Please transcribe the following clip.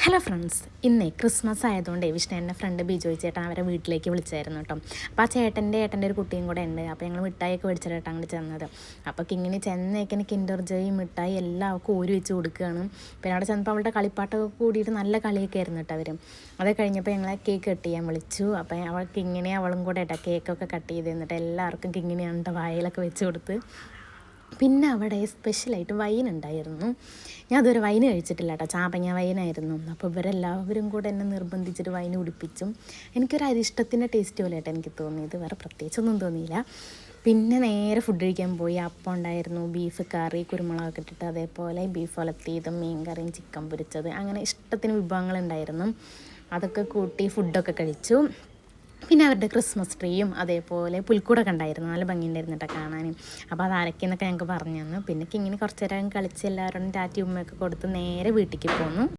Hello friends, ഇന്നേ Christmas ആയതുകൊണ്ട് വിഷ്ണുവിൻ്റെ ഫ്രണ്ട് ബിജോയ് ചേട്ടൻ അവരെ വീട്ടിലേക്ക് വിളിച്ചായിരുന്നു കേട്ടോ. അപ്പോൾ ആ ഏട്ടൻ്റെ ഒരു കുട്ടിയും കൂടെ ഉണ്ട്. അപ്പോൾ ഞങ്ങൾ മിഠായിയൊക്കെ മേടിച്ചിട്ടാണ് അങ്ങോട്ട് ചെന്നത്. അപ്പോൾ കിങ്ങിനി ചെന്നേക്കിന് കിൻഡർ ജോയ് മിഠായി എല്ലാവർക്കും ഊരി വെച്ച് കൊടുക്കുകയാണ്. പിന്നെ അവിടെ ചെന്നപ്പോൾ അവളുടെ കളിപ്പാട്ടൊക്കെ കൂടിയിട്ട് നല്ല കളിയൊക്കെ ആയിരുന്നു കേട്ടോ അവർ. അത് കഴിഞ്ഞപ്പോൾ ഞങ്ങളെ കേക്ക് കട്ട് ചെയ്യാൻ വിളിച്ചു. അപ്പോൾ അവൾ കിങ്ങിനെ അവളും കൂടെ കേട്ടോ കേക്കൊക്കെ കട്ട് ചെയ്ത് തന്നിട്ട് എല്ലാവർക്കും കിങ്ങിനെയാണ് വായിലൊക്കെ വെച്ച് കൊടുത്ത്. പിന്നെ അവിടെ സ്പെഷ്യലായിട്ട് വൈൻ ഉണ്ടായിരുന്നു. ഞാൻ അതൊരു വൈൻ കഴിച്ചിട്ടില്ല കേട്ടോ, ചാമ്പങ്ങ വൈനായിരുന്നു. അപ്പോൾ ഇവരെല്ലാവരും കൂടെ എന്നെ നിർബന്ധിച്ചിട്ട് വൈൻ കുടിപ്പിച്ചും. എനിക്കൊരു അരിഷ്ടത്തിൻ്റെ ടേസ്റ്റ് പോലെ കേട്ടോ എനിക്ക് തോന്നിയത്, വേറെ പ്രത്യേകിച്ചൊന്നും തോന്നിയില്ല. പിന്നെ നേരെ ഫുഡ് കഴിക്കാൻ പോയി. അപ്പം ഉണ്ടായിരുന്നു, ബീഫ് കറി കുരുമുളകൊക്കെ ഇട്ടിട്ട്, അതേപോലെ ബീഫ് ഒലത്തിയതും മീൻ കറിയും ചിക്കൻ പൊരിച്ചത്, അങ്ങനെ ഇഷ്ടത്തിന് വിഭവങ്ങളുണ്ടായിരുന്നു. അതൊക്കെ കൂട്ടി ഫുഡൊക്കെ കഴിച്ചു. പിന്നെ അവരുടെ ക്രിസ്മസ് ട്രീയും അതേപോലെ പുൽക്കൂടൊക്കെ ഉണ്ടായിരുന്നു, നല്ല ഭംഗിയുണ്ടായിരുന്നു കേട്ടോ കാണാനും. അപ്പോൾ അത് ആരൊക്കെയെന്നൊക്കെ ഞങ്ങൾക്ക് പറഞ്ഞു തന്നു. പിന്നെ ഇങ്ങനെ കുറച്ച് നേരം കളിച്ച് എല്ലാവരോടും ടാറ്റി ഉമ്മയൊക്കെ കൊടുത്ത് നേരെ വീട്ടിലേക്ക് പോന്നു.